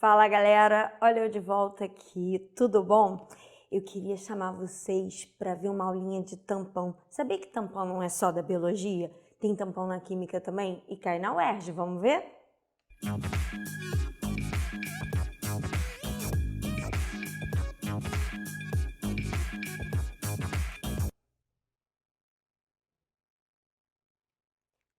Fala galera, olha eu de volta aqui, tudo bom? Eu queria chamar vocês para ver uma aulinha de tampão. Sabia que tampão não é só da biologia? Tem tampão na química também e cai na UERJ, vamos ver?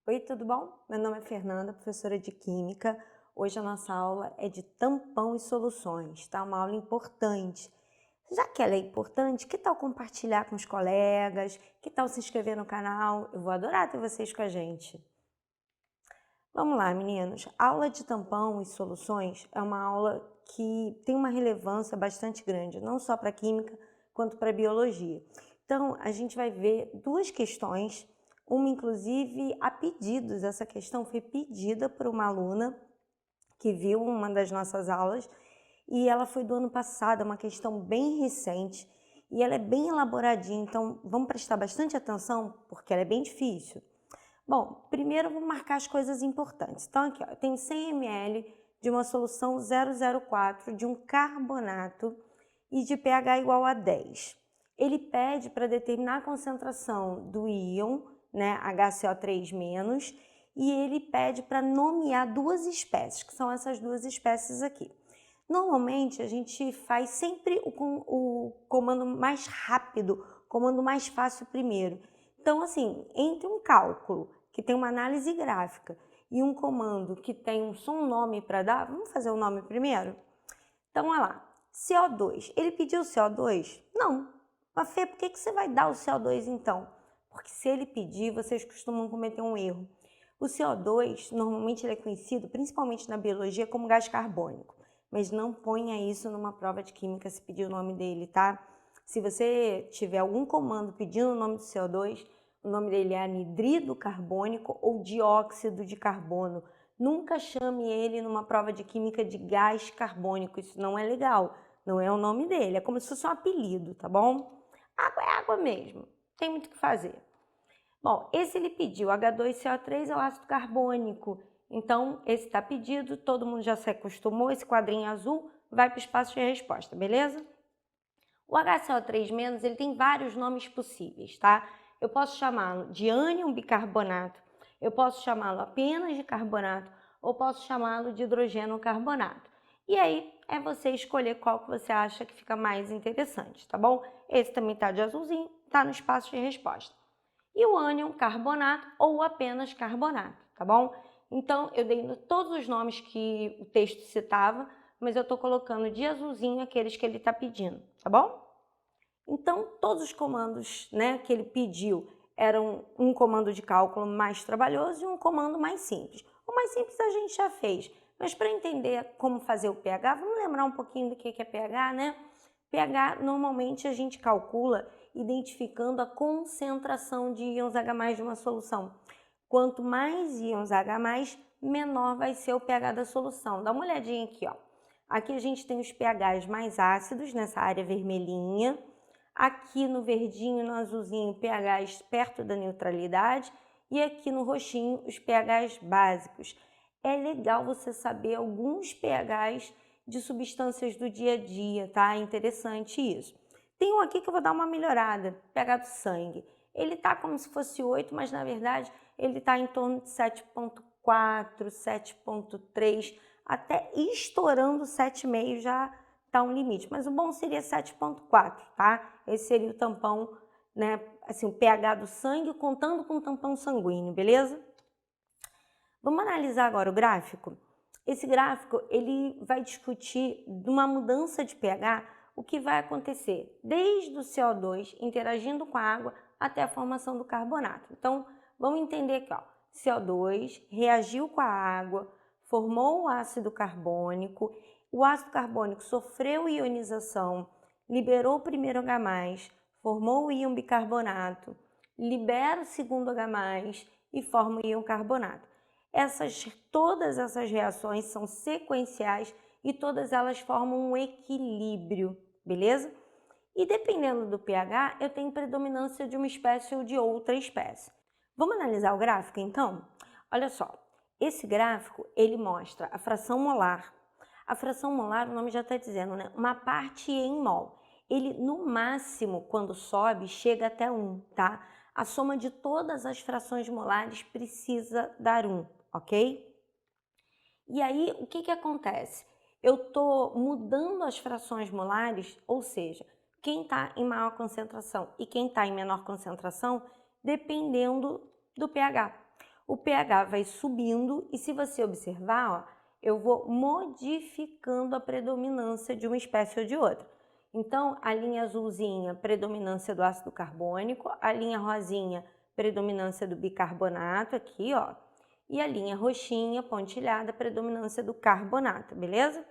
Oi, tudo bom? Meu nome é Fernanda, professora de Química. Hoje a nossa aula é de tampão e soluções, tá? Uma aula importante. Já que ela é importante, que tal compartilhar com os colegas? Que tal se inscrever no canal? Eu vou adorar ter vocês com a gente. Vamos lá, meninos. A aula de tampão e soluções é uma aula que tem uma relevância bastante grande, não só para a química, quanto para a biologia. Então, a gente vai ver duas questões, uma inclusive a pedidos. Essa questão foi pedida por uma aluna que viu uma das nossas aulas e ela foi do ano passado, é uma questão bem recente e ela é bem elaboradinha, então vamos prestar bastante atenção porque ela é bem difícil. Bom, primeiro eu vou marcar as coisas importantes. Então aqui, ó, eu tenho 100 ml de uma solução 004 de um carbonato e de pH igual a 10. Ele pede para determinar a concentração do íon, né, HCO3-, e ele pede para nomear duas espécies, que são essas duas espécies aqui. Normalmente a gente faz sempre o comando mais rápido, o comando mais fácil primeiro. Então, assim, entre um cálculo que tem uma análise gráfica e um comando que tem só um nome para dar, vamos fazer o nome primeiro? Então, olha lá, CO2. Ele pediu CO2? Não. Mas Fê, por que você vai dar o CO2 então? Porque se ele pedir, vocês costumam cometer um erro. O CO2, normalmente ele é conhecido, principalmente na biologia, como gás carbônico. Mas não ponha isso numa prova de química se pedir o nome dele, tá? Se você tiver algum comando pedindo o nome do CO2, o nome dele é anidrido carbônico ou dióxido de carbono. Nunca chame ele numa prova de química de gás carbônico, isso não é legal, não é o nome dele, é como se fosse um apelido, tá bom? Água é água mesmo, tem muito o que fazer. Bom, esse ele pediu, H2CO3 é o ácido carbônico, então esse está pedido, todo mundo já se acostumou, esse quadrinho azul vai para o espaço de resposta, beleza? O HCO3- ele tem vários nomes possíveis, tá? Eu posso chamá-lo de ânion bicarbonato, eu posso chamá-lo apenas de carbonato, ou posso chamá-lo de hidrogênio carbonato. E aí é você escolher qual que você acha que fica mais interessante, tá bom? Esse também tá de azulzinho, tá no espaço de resposta. E o ânion carbonato ou apenas carbonato, tá bom? Então eu dei todos os nomes que o texto citava, mas eu estou colocando de azulzinho aqueles que ele está pedindo, tá bom? Então, todos os comandos, né, que ele pediu eram um comando de cálculo mais trabalhoso e um comando mais simples. O mais simples a gente já fez, mas para entender como fazer o pH, vamos lembrar um pouquinho do que é pH, né? pH, normalmente a gente calcula identificando a concentração de íons H+ de uma solução. Quanto mais íons H+, menor vai ser o pH da solução. Dá uma olhadinha aqui, ó. Aqui a gente tem os pHs mais ácidos, nessa área vermelhinha. Aqui no verdinho e no azulzinho, pHs perto da neutralidade. E aqui no roxinho, os pHs básicos. É legal você saber alguns pHs de substâncias do dia a dia, tá? É interessante isso. Tem um aqui que eu vou dar uma melhorada, pH do sangue. Ele tá como se fosse 8, mas na verdade ele tá em torno de 7,4, 7,3, até estourando 7,5 já tá um limite. Mas o bom seria 7,4, tá? Esse seria o tampão, né? Assim, o pH do sangue contando com o tampão sanguíneo, beleza? Vamos analisar agora o gráfico? Esse gráfico ele vai discutir de uma mudança de pH, o que vai acontecer desde o CO2 interagindo com a água até a formação do carbonato. Então, vamos entender aqui, ó, CO2 reagiu com a água, formou o ácido carbônico, o ácido carbônico sofreu ionização, liberou o primeiro H+, formou o íon bicarbonato, libera o segundo H+, e forma o íon carbonato. Todas essas reações são sequenciais e todas elas formam um equilíbrio, beleza? E dependendo do pH, eu tenho predominância de uma espécie ou de outra espécie. Vamos analisar o gráfico então? Olha só, esse gráfico ele mostra a fração molar, A fração molar, o nome já está dizendo, né? Uma parte em mol. Ele, no máximo, quando sobe, chega até 1, tá? A soma de todas as frações molares precisa dar 1, ok? E aí, o que acontece? Eu estou mudando as frações molares, ou seja, quem está em maior concentração e quem está em menor concentração, dependendo do pH. O pH vai subindo e, se você observar, ó, eu vou modificando a predominância de uma espécie ou de outra. Então, a linha azulzinha, predominância do ácido carbônico, a linha rosinha, predominância do bicarbonato, aqui, ó, e a linha roxinha, pontilhada, predominância do carbonato, beleza?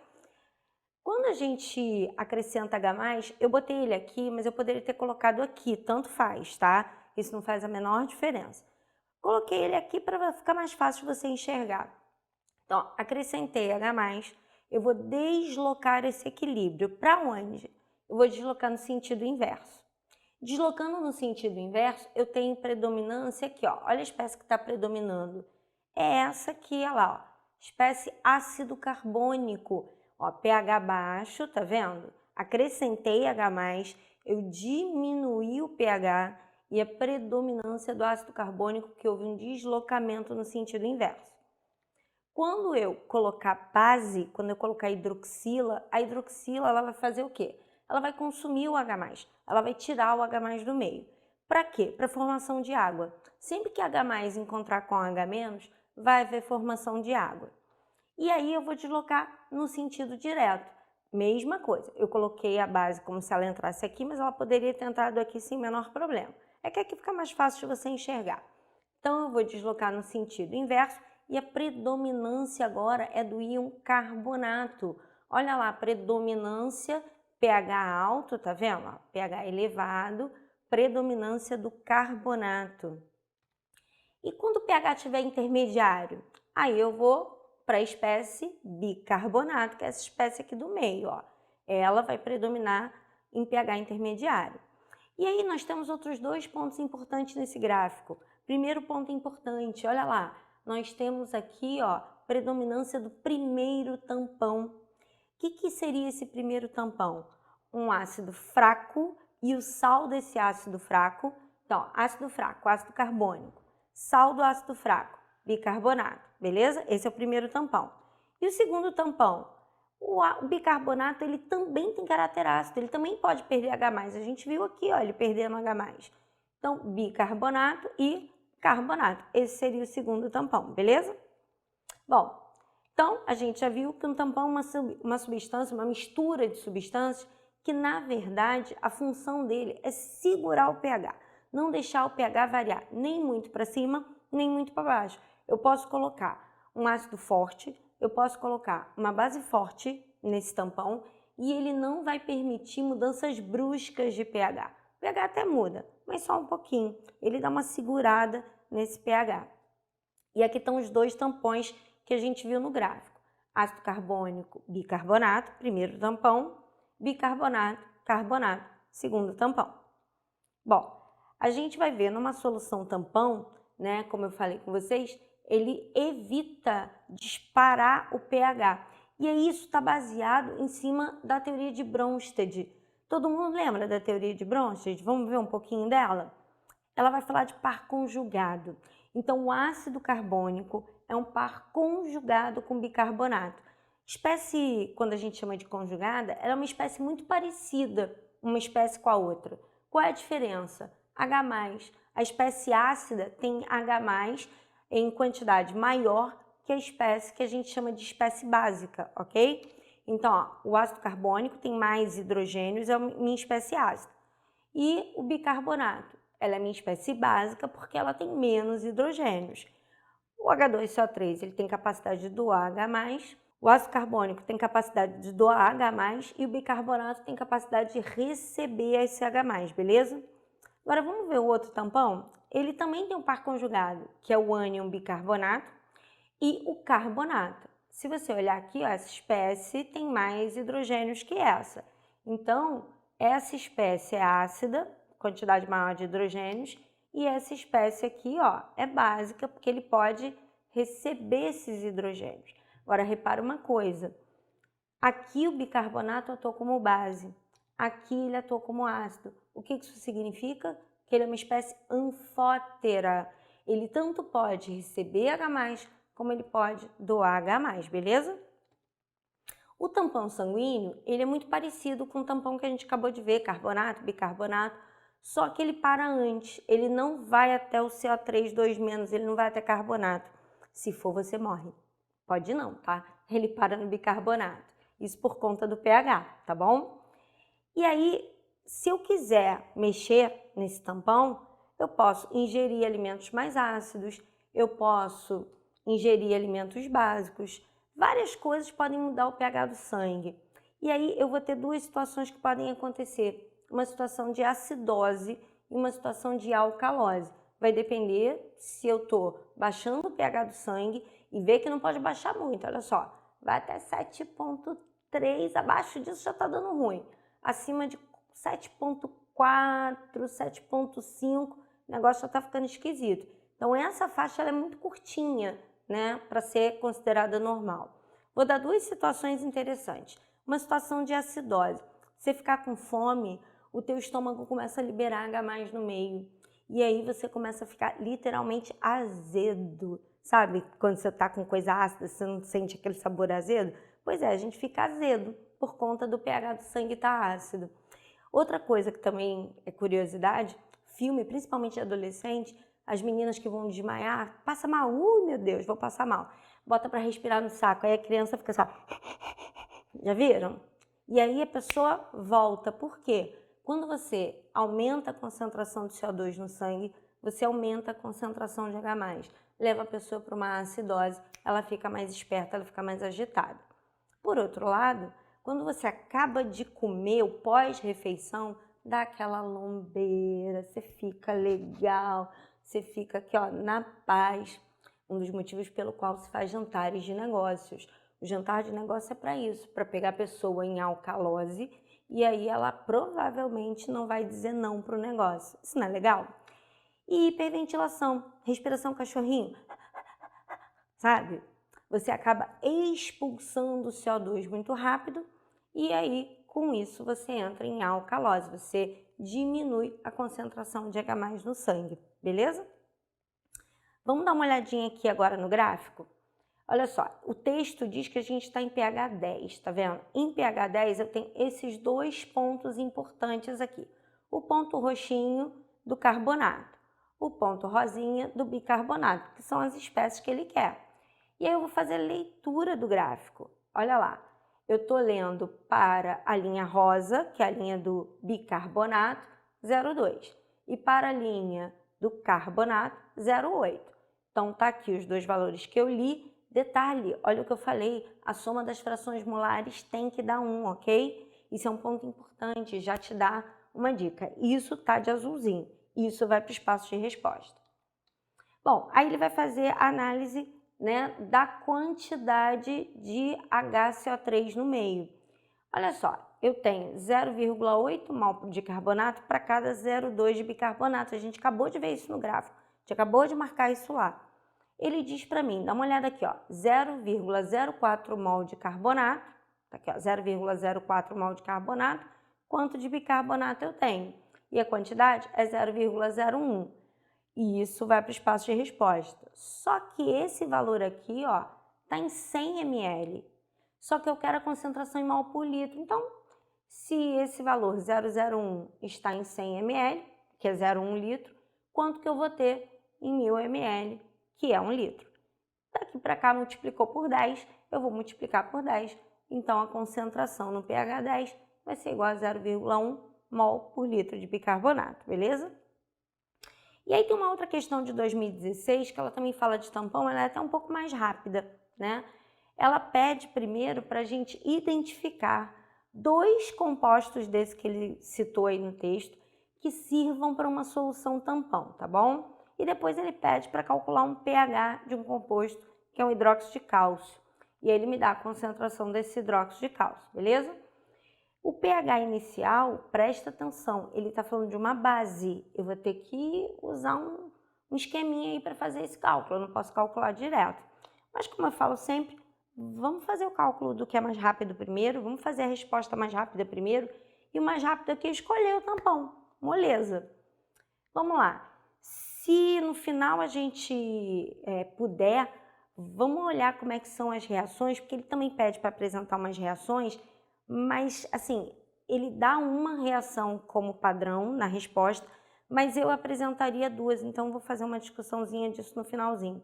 Quando a gente acrescenta H+, eu botei ele aqui, mas eu poderia ter colocado aqui, tanto faz, tá? Isso não faz a menor diferença. Coloquei ele aqui para ficar mais fácil de você enxergar. Então, acrescentei H+, eu vou deslocar esse equilíbrio. Para onde? Eu vou deslocar no sentido inverso. Deslocando no sentido inverso, eu tenho predominância aqui, ó. Olha a espécie que está predominando. É essa aqui, olha lá, ó. Espécie ácido carbônico. Ó, pH baixo, tá vendo? Acrescentei H+, eu diminuí o pH e a predominância do ácido carbônico, que houve um deslocamento no sentido inverso. Quando eu colocar base, quando eu colocar hidroxila, a hidroxila ela vai fazer o quê? Ela vai consumir o H+, ela vai tirar o H+ do meio. Para quê? Para formação de água. Sempre que H+ encontrar com H-, vai haver formação de água. E aí eu vou deslocar no sentido direto. Mesma coisa, eu coloquei a base como se ela entrasse aqui, mas ela poderia ter entrado aqui sem menor problema. É que aqui fica mais fácil de você enxergar. Então eu vou deslocar no sentido inverso e a predominância agora é do íon carbonato. Olha lá, predominância, pH alto, tá vendo? pH elevado, predominância do carbonato. E quando o pH estiver intermediário, aí eu vou para a espécie bicarbonato, que é essa espécie aqui do meio, ó. Ela vai predominar em pH intermediário. E aí nós temos outros dois pontos importantes nesse gráfico. Primeiro ponto importante, olha lá, nós temos aqui, ó, predominância do primeiro tampão. O que seria esse primeiro tampão? Um ácido fraco e o sal desse ácido fraco. Então, ácido fraco, ácido carbônico. Sal do ácido fraco, bicarbonato, beleza? Esse é o primeiro tampão. E o segundo tampão? O bicarbonato, ele também tem caráter ácido, ele também pode perder H+. A gente viu aqui, ó, ele perdendo H+. Então, bicarbonato e carbonato. Esse seria o segundo tampão, beleza? Bom, então a gente já viu que um tampão é uma substância, uma mistura de substâncias que, na verdade, a função dele é segurar o pH. Não deixar o pH variar nem muito para cima, nem muito para baixo. Eu posso colocar um ácido forte, eu posso colocar uma base forte nesse tampão e ele não vai permitir mudanças bruscas de pH. O pH até muda, mas só um pouquinho. Ele dá uma segurada nesse pH. E aqui estão os dois tampões que a gente viu no gráfico. Ácido carbônico, bicarbonato, primeiro tampão, bicarbonato, carbonato, segundo tampão. Bom, a gente vai ver numa solução tampão, né, como eu falei com vocês, ele evita disparar o pH. E isso está baseado em cima da teoria de Bronsted. Todo mundo lembra da teoria de Bronsted? Vamos ver um pouquinho dela? Ela vai falar de par conjugado. Então, o ácido carbônico é um par conjugado com bicarbonato. Espécie, quando a gente chama de conjugada, ela é uma espécie muito parecida uma espécie com a outra. Qual é a diferença? H+. A espécie ácida tem H+, em quantidade maior que a espécie que a gente chama de espécie básica, ok? Então, ó, o ácido carbônico tem mais hidrogênios, é a minha espécie ácida. E o bicarbonato, ela é minha espécie básica porque ela tem menos hidrogênios. O H2SO3 ele tem capacidade de doar H+, o ácido carbônico tem capacidade de doar H+, e o bicarbonato tem capacidade de receber esse H+, beleza? Agora vamos ver o outro tampão? Ele também tem um par conjugado, que é o ânion bicarbonato e o carbonato. Se você olhar aqui, ó, essa espécie tem mais hidrogênios que essa. Então, essa espécie é ácida, quantidade maior de hidrogênios, e essa espécie aqui, ó, é básica, porque ele pode receber esses hidrogênios. Agora, repara uma coisa, Aqui o bicarbonato atua como base, aqui ele atua como ácido. O que isso significa? Que ele é uma espécie anfótera. Ele tanto pode receber H+, como ele pode doar H+, beleza? O tampão sanguíneo, ele é muito parecido com o tampão que a gente acabou de ver, carbonato, bicarbonato, só que ele para antes, ele não vai até o CO3 2-, ele não vai até carbonato. Se for, você morre. Pode não, tá? Ele para no bicarbonato. Isso por conta do pH, tá bom? E aí, se eu quiser mexer nesse tampão, eu posso ingerir alimentos mais ácidos, eu posso ingerir alimentos básicos, várias coisas podem mudar o pH do sangue. E aí eu vou ter duas situações que podem acontecer, uma situação de acidose e uma situação de alcalose. Vai depender se eu estou baixando o pH do sangue e ver que não pode baixar muito, olha só, vai até 7,3, abaixo disso já está dando ruim. Acima de 7,4, 7,5, o negócio já está ficando esquisito. Então essa faixa ela é muito curtinha, né, para ser considerada normal. Vou dar duas situações interessantes. Uma situação de acidose. Você ficar com fome, o teu estômago começa a liberar H+ no meio. E aí você começa a ficar literalmente azedo. Sabe, quando você está com coisa ácida, você não sente aquele sabor azedo? Pois é, a gente fica azedo por conta do pH do sangue estar ácido. Outra coisa que também é curiosidade, filme, principalmente adolescente, as meninas que vão desmaiar, passa mal, meu Deus, vou passar mal. Bota para respirar no saco, aí a criança fica assim, já viram? E aí a pessoa volta, por quê? Quando você aumenta a concentração de CO2 no sangue, você aumenta a concentração de H+, leva a pessoa para uma acidose, ela fica mais esperta, ela fica mais agitada. Por outro lado, quando você acaba de comer, o pós-refeição, dá aquela lombeira, você fica legal, você fica aqui ó, na paz. Um dos motivos pelo qual se faz jantares de negócios. O jantar de negócio é para isso, para pegar a pessoa em alcalose e aí ela provavelmente não vai dizer não para o negócio. Isso não é legal? E hiperventilação, respiração cachorrinho, sabe? Você acaba expulsando o CO2 muito rápido e aí com isso você entra em alcalose, você diminui a concentração de H+ no sangue, beleza? Vamos dar uma olhadinha aqui agora no gráfico? Olha só, o texto diz que a gente está em pH 10, tá vendo? Em pH 10 eu tenho esses dois pontos importantes aqui. O ponto roxinho do carbonato, o ponto rosinha do bicarbonato, que são as espécies que ele quer. E aí eu vou fazer a leitura do gráfico. Olha lá, eu estou lendo para a linha rosa, que é a linha do bicarbonato, 0,2. E para a linha do carbonato, 0,8. Então tá aqui os dois valores que eu li. Detalhe, olha o que eu falei, a soma das frações molares tem que dar 1, ok? Isso é um ponto importante, já te dá uma dica. Isso tá de azulzinho, isso vai para o espaço de resposta. Bom, aí ele vai fazer a análise, né, da quantidade de HCO3 no meio. Olha só, eu tenho 0,8 mol de carbonato para cada 0,2 de bicarbonato. A gente acabou de ver isso no gráfico, a gente acabou de marcar isso lá. Ele diz para mim, dá uma olhada aqui, ó, 0,04 mol de carbonato, tá aqui, ó, 0,04 mol de carbonato, quanto de bicarbonato eu tenho? E a quantidade é 0,01. E isso vai para o espaço de resposta. Só que esse valor aqui, ó, tá em 100 ml. Só que eu quero a concentração em mol por litro. Então, se esse valor 0,01 está em 100 ml, que é 0,1 litro, quanto que eu vou ter em 1000 ml, que é 1 litro? Daqui para cá multiplicou por 10, eu vou multiplicar por 10. Então, a concentração no pH 10 vai ser igual a 0,1 mol por litro de bicarbonato, beleza? E aí tem uma outra questão de 2016, que ela também fala de tampão, ela é até um pouco mais rápida, né? Ela pede primeiro para a gente identificar dois compostos desse que ele citou aí no texto, que sirvam para uma solução tampão, tá bom? E depois ele pede para calcular um pH de um composto, que é um hidróxido de cálcio. E aí ele me dá a concentração desse hidróxido de cálcio, beleza? O pH inicial, presta atenção, ele está falando de uma base. Eu vou ter que usar um esqueminha aí para fazer esse cálculo, eu não posso calcular direto. Mas como eu falo sempre, Vamos fazer o cálculo do que é mais rápido primeiro, vamos fazer a resposta mais rápida primeiro, e o mais rápido aqui é escolher o tampão, moleza. Vamos lá, se no final a gente puder, vamos olhar como é que são as reações, porque ele também pede para apresentar umas reações, mas assim, ele dá uma reação como padrão na resposta, mas eu apresentaria duas, então vou fazer uma discussãozinha disso no finalzinho.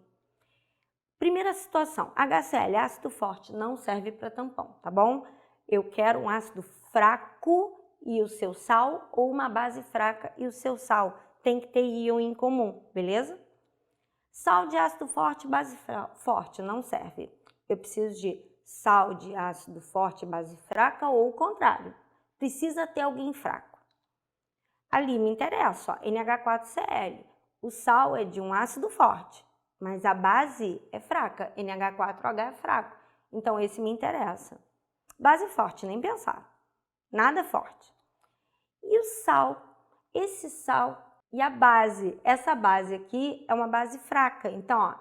Primeira situação, HCl, ácido forte, não serve para tampão, tá bom? Eu quero um ácido fraco e o seu sal, ou uma base fraca e o seu sal. Tem que ter íon em comum, beleza? Sal de ácido forte, base forte, não serve. Eu preciso de sal de ácido forte, base fraca, ou o contrário. Precisa ter alguém fraco. Ali me interessa, ó, NH4Cl. O sal é de um ácido forte, mas a base é fraca, NH4OH é fraco. Então esse me interessa. Base forte, nem pensar. Nada forte. E o sal? Esse sal e a base. Essa base aqui é uma base fraca. Então, ó,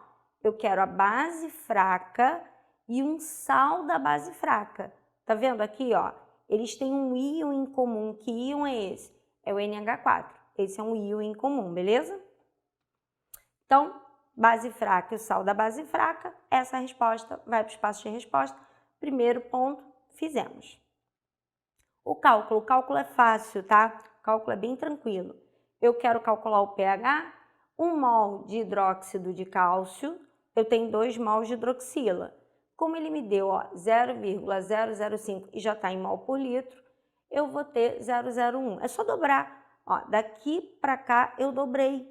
eu quero a base fraca e um sal da base fraca. Tá vendo aqui, ó? Eles têm um íon em comum. Que íon é esse? É o NH4. Esse é um íon em comum, beleza? Então, base fraca e o sal da base fraca, essa resposta vai para o espaço de resposta. Primeiro ponto, fizemos. O cálculo é fácil, tá? O cálculo é bem tranquilo. Eu quero calcular o pH, 1 mol de hidróxido de cálcio, eu tenho 2 mols de hidroxila. Como ele me deu 0,005 e já está em mol por litro, eu vou ter 0,01. É só dobrar. Ó, daqui para cá eu dobrei.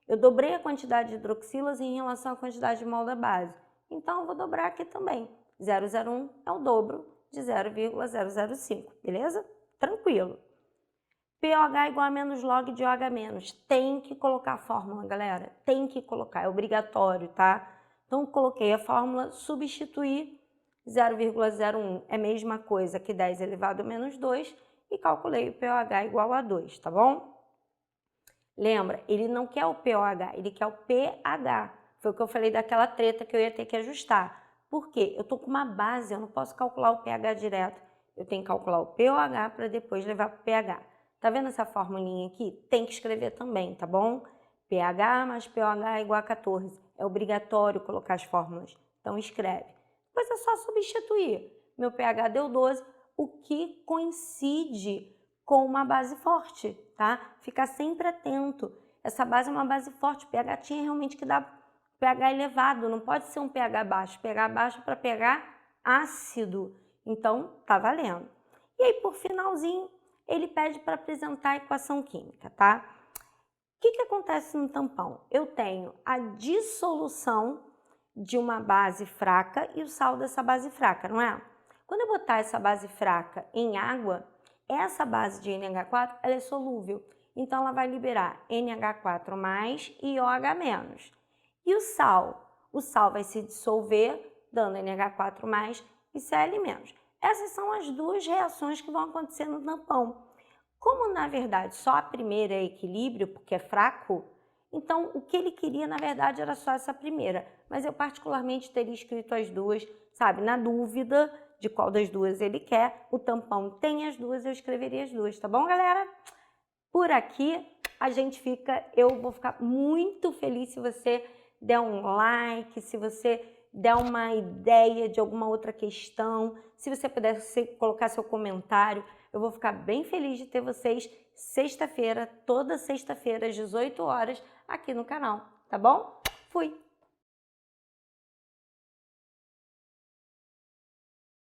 Eu dobrei a quantidade de hidroxilas em relação à quantidade de mol da base. Então, eu vou dobrar aqui também. 0,01 é o dobro de 0,005, beleza? Tranquilo. pOH igual a menos log de OH menos. Tem que colocar a fórmula, galera. Tem que colocar, é obrigatório, tá? Então, coloquei a fórmula, substituir 0,01 é a mesma coisa que 10 elevado a menos 2 e calculei o pOH igual a 2, tá bom? Lembra, ele não quer o pOH, ele quer o pH. Foi o que eu falei daquela treta que eu ia ter que ajustar. Por quê? Eu tô com uma base, eu não posso calcular o pH direto. Eu tenho que calcular o pOH para depois levar para o pH. Tá vendo essa formulinha aqui? Tem que escrever também, tá bom? pH mais pOH igual a 14. É obrigatório colocar as fórmulas. Então escreve. Depois é só substituir. Meu pH deu 12, o que coincide com uma base forte, tá? Fica sempre atento. Essa base é uma base forte, o pH tinha realmente que dar pH elevado, não pode ser um pH baixo. pH baixo para pH ácido. Então, tá valendo. E aí, por finalzinho, ele pede para apresentar a equação química, tá? O que acontece no tampão? Eu tenho a dissolução de uma base fraca e o sal dessa base fraca, não é? Quando eu botar essa base fraca em água, essa base de NH4 ela é solúvel, então ela vai liberar NH4+ e OH-. E o sal vai se dissolver, dando NH4+ e Cl-. Essas são as duas reações que vão acontecer no tampão. Como, na verdade, só a primeira é equilíbrio, porque é fraco, então o que ele queria, na verdade, era só essa primeira. Mas eu, particularmente, teria escrito as duas, sabe, na dúvida de qual das duas ele quer. O tampão tem as duas, eu escreveria as duas, tá bom, galera? Por aqui, a gente fica, eu vou ficar muito feliz se você der um like, se você der uma ideia de alguma outra questão, se você puder colocar seu comentário. Eu vou ficar bem feliz de ter vocês sexta-feira, toda sexta-feira, às 18 horas, aqui no canal, tá bom? Fui!